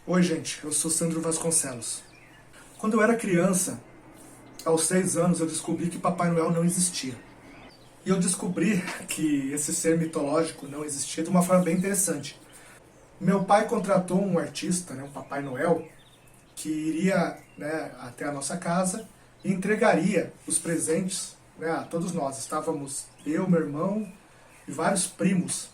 Oi, gente, eu sou Sandro Vasconcelos. Quando eu era criança, aos 6 anos, eu descobri que Papai Noel não existia. E eu descobri que esse ser mitológico não existia de uma forma bem interessante. Meu pai contratou um artista, um Papai Noel, que iria até a nossa casa e entregaria os presentes a todos nós. Estávamos eu, meu irmão e vários primos,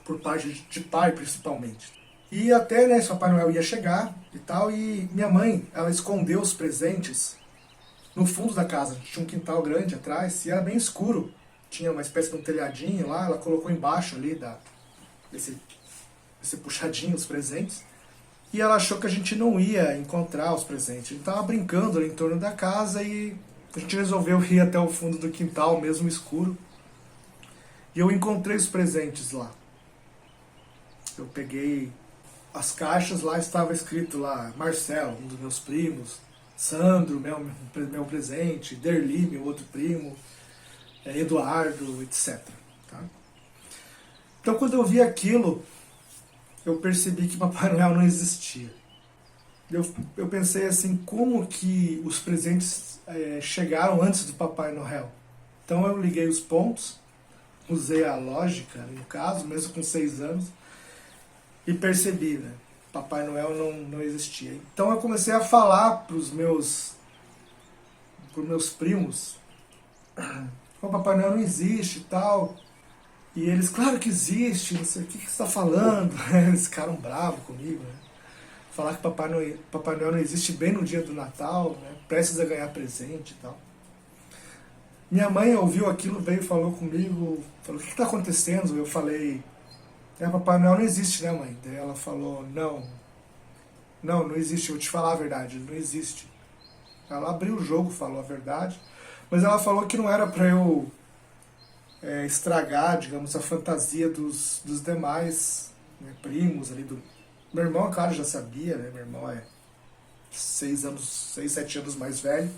por parte de pai principalmente. E até, esse Papai Noel ia chegar e tal, e minha mãe, ela escondeu os presentes no fundo da casa. Tinha um quintal grande atrás e era bem escuro. Tinha uma espécie de um telhadinho lá, ela colocou embaixo ali desse puxadinho os presentes. E ela achou que a gente não ia encontrar os presentes. A gente tava brincando ali em torno da casa e a gente resolveu ir até o fundo do quintal, mesmo escuro. E eu encontrei os presentes lá. Eu peguei as caixas, lá estava escrito lá, Marcelo, um dos meus primos, Sandro, meu presente, Derli, meu outro primo, Eduardo, etc. Tá? Então quando eu vi aquilo, eu percebi que Papai Noel não existia. Eu pensei assim, como que os presentes chegaram antes do Papai Noel? Então eu liguei os pontos, usei a lógica, no caso, mesmo com 6 anos, e percebi, Papai Noel não existia. Então eu comecei a falar para os meus primos, o Papai Noel não existe e tal. E eles, claro que existe, não sei o que você está falando. Eles ficaram bravos comigo, Falar que Papai Noel não existe bem no dia do Natal, prestes a ganhar presente e tal. Minha mãe ouviu aquilo, veio e falou comigo, falou, o que está acontecendo? Eu falei, Papai Noel não existe, né, mãe? Daí ela falou, não existe, eu vou te falar a verdade, não existe. Ela abriu o jogo, falou a verdade, mas ela falou que não era para eu estragar, digamos, a fantasia dos demais primos ali do... Meu irmão, claro, já sabia, meu irmão é 6, 7 anos mais velho,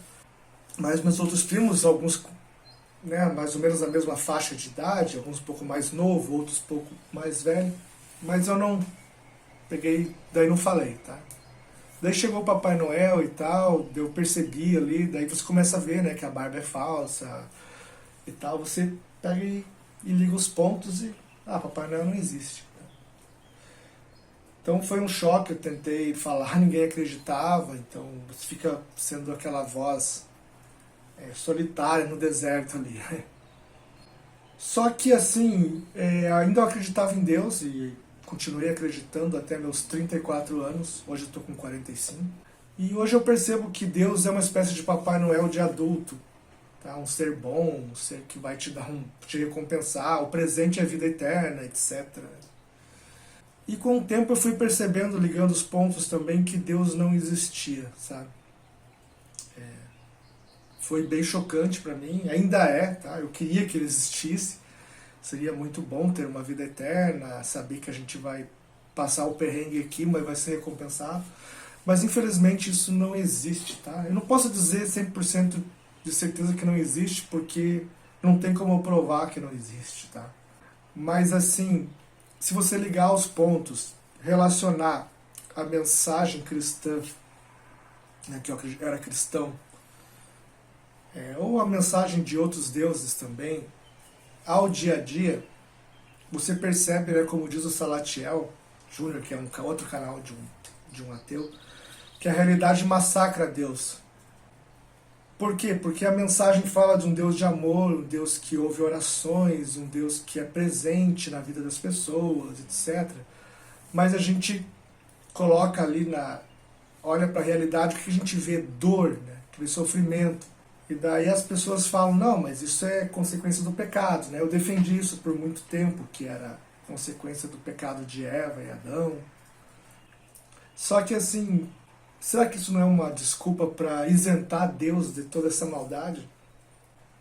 mas meus outros primos, alguns mais ou menos na mesma faixa de idade, alguns um pouco mais novo, outros um pouco mais velho, mas eu não peguei, daí não falei, tá? Daí chegou o Papai Noel e tal, eu percebi ali, daí você começa a ver, que a barba é falsa e tal, você pega e liga os pontos e, Papai Noel não existe. Então foi um choque, eu tentei falar, ninguém acreditava, então você fica sendo aquela voz solitária no deserto ali. Só que assim, ainda eu acreditava em Deus e continuei acreditando até meus 34 anos, hoje eu estou com 45. E hoje eu percebo que Deus é uma espécie de Papai Noel de adulto, tá? Um ser bom, um ser que vai te recompensar, o presente é a vida eterna, etc. E com o tempo eu fui percebendo, ligando os pontos também, que Deus não existia, sabe? Foi bem chocante para mim, ainda é, tá? Eu queria que ele existisse, seria muito bom ter uma vida eterna, saber que a gente vai passar o perrengue aqui, mas vai ser recompensado. Mas infelizmente isso não existe, tá? Eu não posso dizer 100% de certeza que não existe, porque não tem como provar que não existe, tá? Mas assim, se você ligar os pontos, relacionar a mensagem cristã, que eu era cristão, ou a mensagem de outros deuses também, ao dia a dia, você percebe, como diz o Salatiel Júnior, que é um outro canal de um ateu, que a realidade massacra Deus. Por quê? Porque a mensagem fala de um Deus de amor, um Deus que ouve orações, um Deus que é presente na vida das pessoas, etc. Mas a gente coloca ali, olha para a realidade, o que a gente vê? Dor, que vê sofrimento. E daí as pessoas falam, não, mas isso é consequência do pecado. Eu defendi isso por muito tempo, que era consequência do pecado de Eva e Adão. Só que assim, será que isso não é uma desculpa para isentar Deus de toda essa maldade?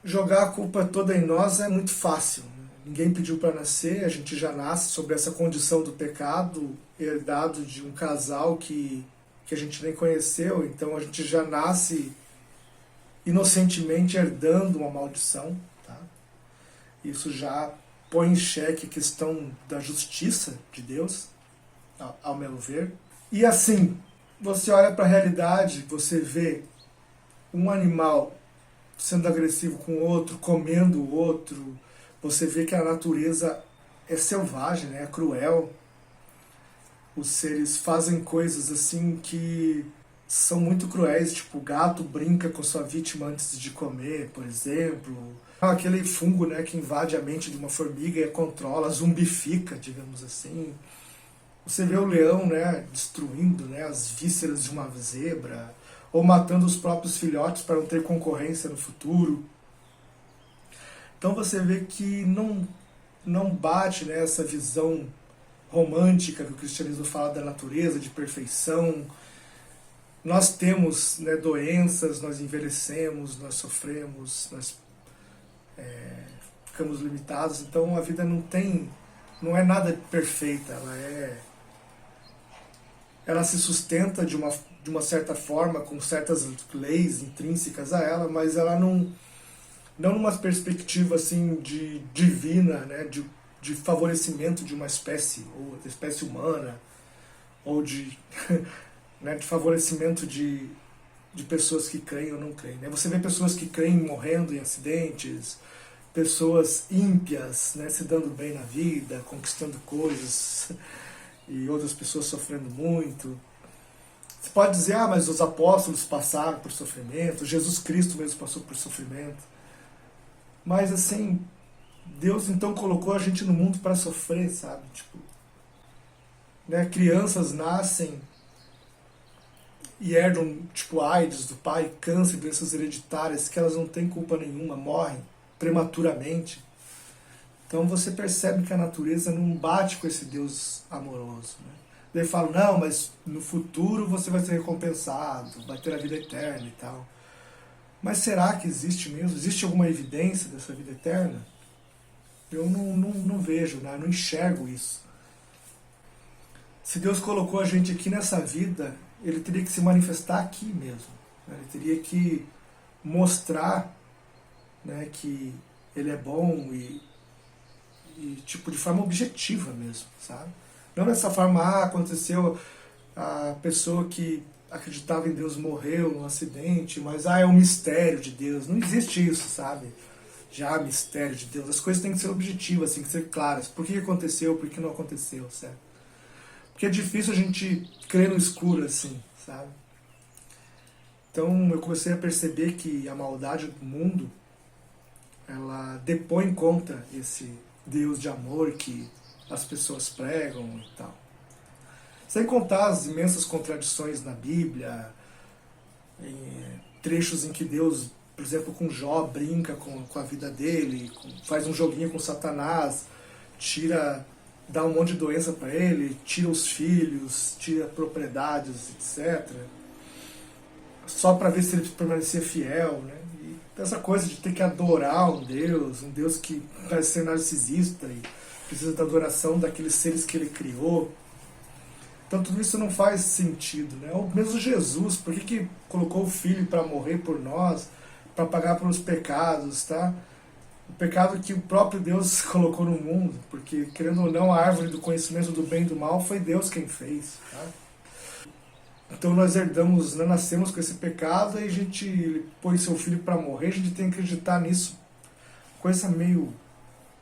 Jogar a culpa toda em nós é muito fácil. Ninguém pediu para nascer, a gente já nasce sobre essa condição do pecado, herdado de um casal que a gente nem conheceu, então a gente já nasce inocentemente herdando uma maldição. Tá? Isso já põe em xeque a questão da justiça de Deus, ao meu ver. E assim, você olha para a realidade, você vê um animal sendo agressivo com o outro, comendo o outro, você vê que a natureza é selvagem, né? É cruel. Os seres fazem coisas assim que são muito cruéis, tipo o gato brinca com sua vítima antes de comer, por exemplo. Aquele fungo, né, que invade a mente de uma formiga e a controla, zumbifica, digamos assim. Você vê o leão, né, destruindo, né, as vísceras de uma zebra, ou matando os próprios filhotes para não ter concorrência no futuro. Então você vê que não bate, né, essa visão romântica que o cristianismo fala da natureza, de perfeição. Nós temos, né, doenças, nós envelhecemos, nós sofremos, nós ficamos limitados. Então a vida não é nada perfeita, ela se sustenta de uma certa forma, com certas leis intrínsecas a ela, mas ela não numa perspectiva assim de divina, né, de favorecimento de uma espécie, ou da espécie humana, ou de, né, de favorecimento de pessoas que creem ou não creem. Né? Você vê pessoas que creem morrendo em acidentes, pessoas ímpias, né, se dando bem na vida, conquistando coisas, e outras pessoas sofrendo muito. Você pode dizer, mas os apóstolos passaram por sofrimento, Jesus Cristo mesmo passou por sofrimento. Mas assim, Deus então colocou a gente no mundo para sofrer, sabe? Tipo, né, crianças nascem e herdam, tipo, AIDS do pai, câncer, doenças hereditárias, que elas não têm culpa nenhuma, morrem prematuramente. Então você percebe que a natureza não bate com esse Deus amoroso. Né? Daí fala, não, mas no futuro você vai ser recompensado, vai ter a vida eterna e tal. Mas será que existe mesmo? Existe alguma evidência dessa vida eterna? Eu não vejo, né? Não enxergo isso. Se Deus colocou a gente aqui nessa vida, Ele teria que se manifestar aqui mesmo. Né? Ele teria que mostrar, né, que Ele é bom e tipo, de forma objetiva mesmo, sabe? Não dessa forma, aconteceu, a pessoa que acreditava em Deus morreu num acidente, mas é um mistério de Deus. Não existe isso, sabe? Já mistério de Deus. As coisas têm que ser objetivas, têm que ser claras. Por que aconteceu, por que não aconteceu, certo? Porque é difícil a gente crer no escuro assim, sabe? Então eu comecei a perceber que a maldade do mundo, ela depõe contra esse Deus de amor que as pessoas pregam e tal. Sem contar as imensas contradições na Bíblia, em trechos em que Deus, por exemplo, com Jó, brinca com a vida dele, faz um joguinho com Satanás, dá um monte de doença para ele, tira os filhos, tira propriedades, etc. Só para ver se ele permanecia fiel, né? E essa coisa de ter que adorar um Deus que parece ser narcisista e precisa da adoração daqueles seres que ele criou. Então tudo isso não faz sentido, né? Ou mesmo Jesus, por que colocou o Filho para morrer por nós, para pagar pelos pecados, tá? O pecado que o próprio Deus colocou no mundo, porque, querendo ou não, a árvore do conhecimento do bem e do mal foi Deus quem fez, tá? Então nós herdamos, nós nascemos com esse pecado e a gente põe seu filho para morrer, a gente tem que acreditar nisso. Coisa meio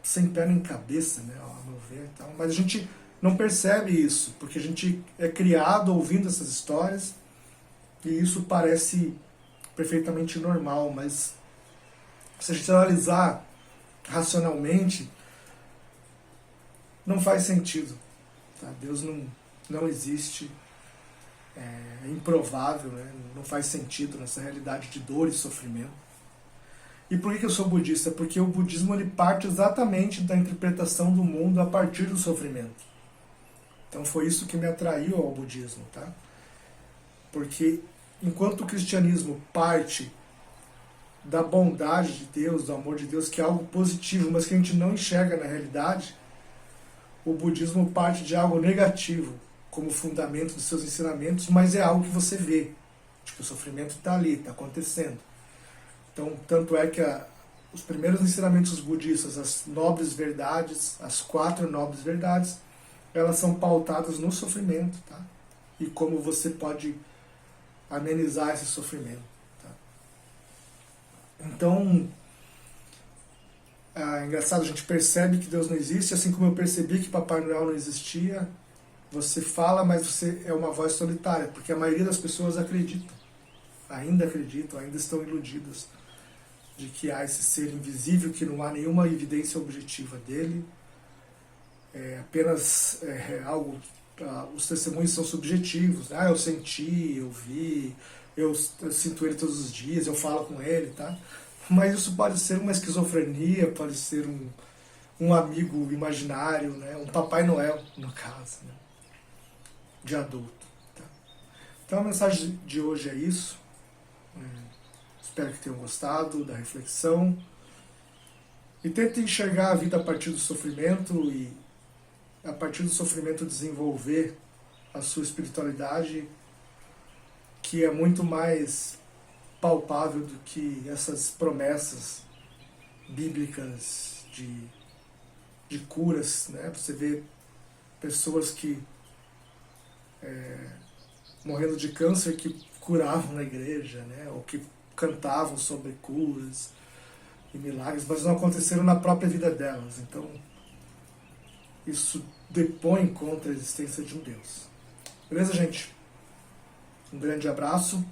sem pé nem cabeça, né, ao meu ver. Então, mas a gente não percebe isso, porque a gente é criado ouvindo essas histórias e isso parece perfeitamente normal, mas se a gente analisar racionalmente, não faz sentido. Tá? Deus não existe, é improvável, né? Não faz sentido nessa realidade de dor e sofrimento. E por que eu sou budista? Porque o budismo ele parte exatamente da interpretação do mundo a partir do sofrimento. Então foi isso que me atraiu ao budismo, tá? Porque enquanto o cristianismo parte da bondade de Deus, do amor de Deus, que é algo positivo, mas que a gente não enxerga na realidade, o budismo parte de algo negativo como fundamento dos seus ensinamentos, mas é algo que você vê. Tipo, o sofrimento está ali, está acontecendo. Então, tanto é que os primeiros ensinamentos budistas, as nobres verdades, as 4 nobres verdades, elas são pautadas no sofrimento, tá? e como você pode amenizar esse sofrimento. Tá? Então, é engraçado, a gente percebe que Deus não existe, assim como eu percebi que Papai Noel não existia. Você fala, mas você é uma voz solitária, porque a maioria das pessoas acreditam, ainda estão iludidas de que há esse ser invisível, que não há nenhuma evidência objetiva dele, é apenas algo, os testemunhos são subjetivos, eu senti, eu vi, eu sinto ele todos os dias, eu falo com ele, tá? Mas isso pode ser uma esquizofrenia, pode ser um amigo imaginário, né? Um Papai Noel, no caso, né? De adulto. Tá? Então a mensagem de hoje é isso. Espero que tenham gostado da reflexão. E tentem enxergar a vida a partir do sofrimento e a partir do sofrimento desenvolver a sua espiritualidade, que é muito mais palpável do que essas promessas bíblicas de curas, né? Você vê pessoas que morrendo de câncer que curavam na igreja, né? Ou que cantavam sobre curas e milagres, mas não aconteceram na própria vida delas. Então, isso depõe contra a existência de um Deus. Beleza, gente? Um grande abraço.